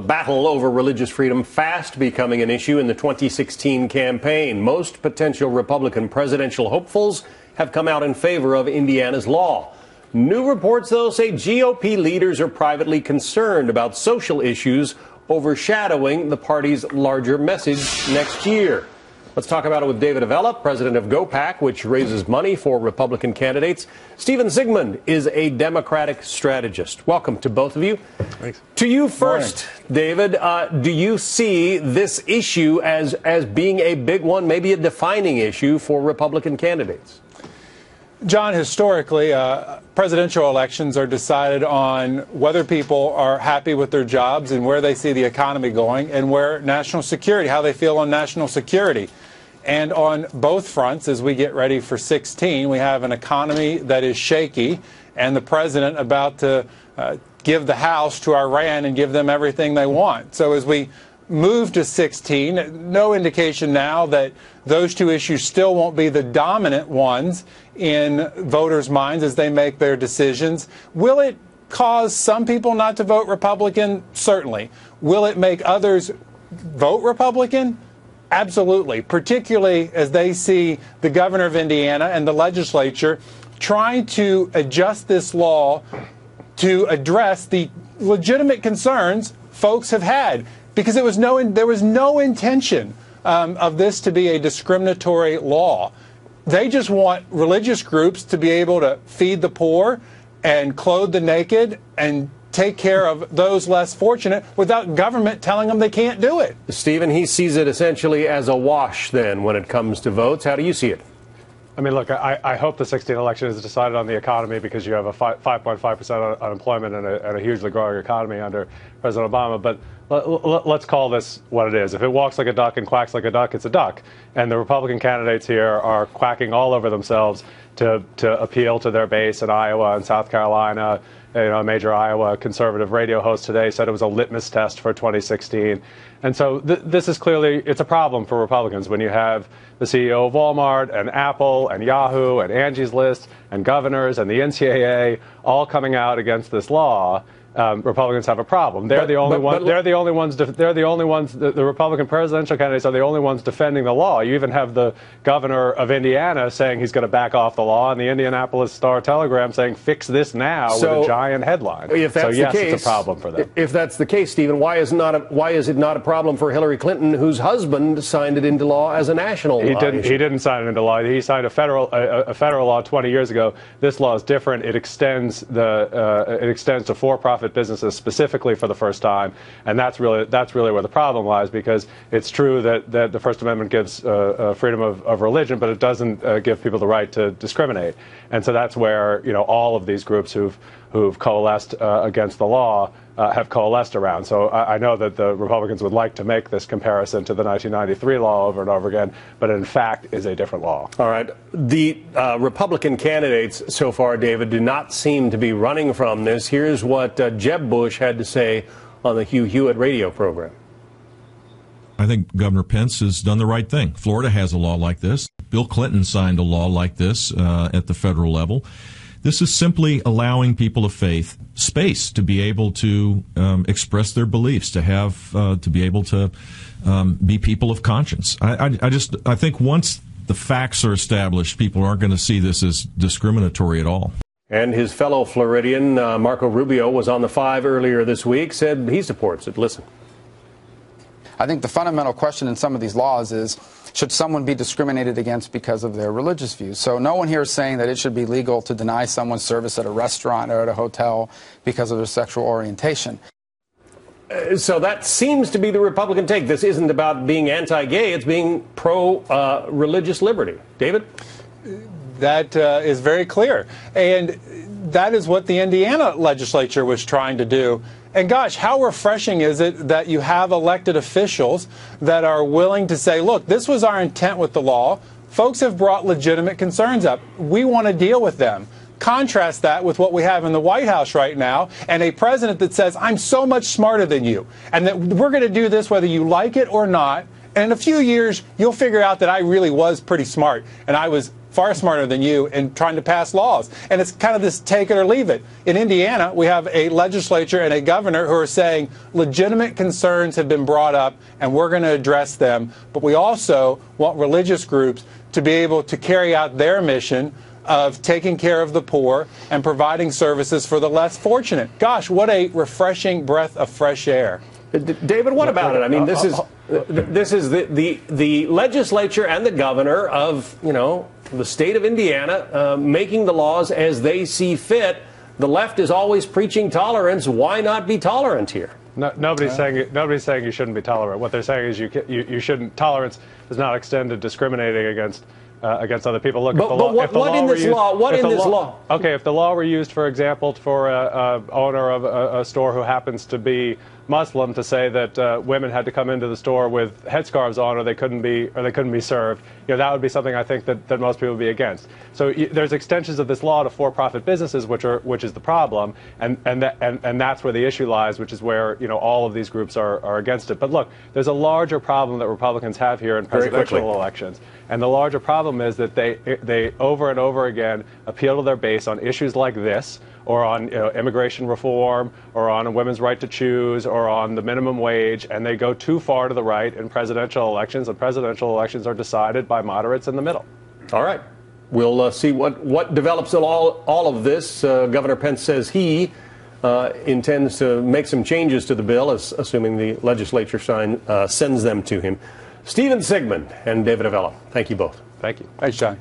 battle over religious freedom fast becoming an issue in the 2016 campaign. Most potential Republican presidential hopefuls have come out in favor of Indiana's law. New reports, though, say GOP leaders are privately concerned about social issues overshadowing the party's larger message next year. Let's talk about it with David Avella, president of GOPAC, which raises money for Republican candidates. Stephen Zsigmond is a Democratic strategist. Welcome to both of you. Thanks. To you first, David, do you see this issue as being a big one, maybe a defining issue for Republican candidates? John, historically, presidential elections are decided on whether people are happy with their jobs and where they see the economy going, and where national security, how they feel on national security. And on both fronts, as we get ready for 16, we have an economy that is shaky, and the president about to give the House to Iran and give them everything they want. So as we move to 16, no indication now that those two issues still won't be the dominant ones in voters' minds as they make their decisions. Will it cause some people not to vote Republican? Certainly. Will it make others vote Republican? Absolutely, particularly as they see the governor of Indiana and the legislature trying to adjust this law to address the legitimate concerns folks have had. Because there was no intention of this to be a discriminatory law. They just want religious groups to be able to feed the poor and clothe the naked and take care of those less fortunate without government telling them they can't do it. Stephen, he sees it essentially as a wash then when it comes to votes. How do you see it? I mean, look, I hope the 16 election is decided on the economy because you have a 5.5% unemployment and a hugely growing economy under President Obama. But let's call this what it is. If it walks like a duck and quacks like a duck, it's a duck. And the Republican candidates here are quacking all over themselves to appeal to their base in Iowa and South Carolina. You know, a major Iowa conservative radio host today said it was a litmus test for 2016. And so this is clearly, it's a problem for Republicans when you have the CEO of Walmart and Apple and Yahoo and Angie's List and governors and the NCAA all coming out against this law. Republicans have a problem. They're the only ones. They're the only ones. They're the only ones. The Republican presidential candidates are the only ones defending the law. You even have the governor of Indiana saying he's going to back off the law, and the Indianapolis Star-Telegram saying fix this now with a giant headline. If that's so yes, the case, it's a problem for them. If that's the case, Stephen, why is it not a problem for Hillary Clinton, whose husband signed it into law as a national law? He didn't sign it into law. He signed a federal law 20 years ago. This law is different. It extends to for-profit businesses specifically for the first time, and that's really where the problem lies, because it's true that the First Amendment gives freedom of religion, but it doesn't give people the right to discriminate. And so that's where all of these groups who've coalesced against the law have coalesced around. So I know that the Republicans would like to make this comparison to the 1993 law over and over again, but it in fact is a different law. All right. The Republican candidates so far, David, do not seem to be running from this. Here's what Jeb Bush had to say on the Hugh Hewitt radio program. I think Governor Pence has done the right thing. Florida has a law like this. Bill Clinton signed a law like this at the federal level. This is simply allowing people of faith space to be able to express their beliefs, to have to be able to be people of conscience. I think once the facts are established, people aren't going to see this as discriminatory at all. And his fellow Floridian, Marco Rubio, was on the 5 earlier this week, said he supports it. Listen. I think the fundamental question in some of these laws is, should someone be discriminated against because of their religious views? So no one here is saying that it should be legal to deny someone service at a restaurant or at a hotel because of their sexual orientation. So that seems to be the Republican take. This isn't about being anti-gay. It's being pro-religious liberty. David? That is very clear. And that is what the Indiana legislature was trying to do. And gosh, how refreshing is it that you have elected officials that are willing to say, look, this was our intent with the law. Folks have brought legitimate concerns up. We want to deal with them. Contrast that with what we have in the White House right now, and a president that says, I'm so much smarter than you, and that we're going to do this whether you like it or not. And in a few years, you'll figure out that I really was pretty smart, and I was far smarter than you in trying to pass laws. And it's kind of this take it or leave it. In Indiana, we have a legislature and a governor who are saying legitimate concerns have been brought up and we're going to address them. But we also want religious groups to be able to carry out their mission of taking care of the poor and providing services for the less fortunate. Gosh, what a refreshing breath of fresh air. David, what about it? I mean, this is the legislature and the governor of, the state of Indiana making the laws as they see fit. The left is always preaching tolerance. Why not be tolerant here? No, nobody's saying you shouldn't be tolerant. What they're saying is you shouldn't. Tolerance does not extend to discriminating against other people. Look, what in this law? Okay, if the law were used, for example, for a owner of a store who happens to be Muslim to say that women had to come into the store with headscarves on, or they couldn't be served, that would be something I think that most people would be against. So there's extensions of this law to for-profit businesses, which is the problem, and that's where the issue lies, which is where all of these groups are against it. But look, there's a larger problem that Republicans have here in presidential elections, and the larger problem is that they over and over again appeal to their base on issues like this, or on immigration reform, or on a women's right to choose, or on the minimum wage, and they go too far to the right in presidential elections, and presidential elections are decided by moderates in the middle. All right. We'll see what develops in all of this. Governor Pence says he intends to make some changes to the bill, assuming the legislature sends them to him. Stephen Sigmund and David Avella, thank you both. Thank you. Thanks, John.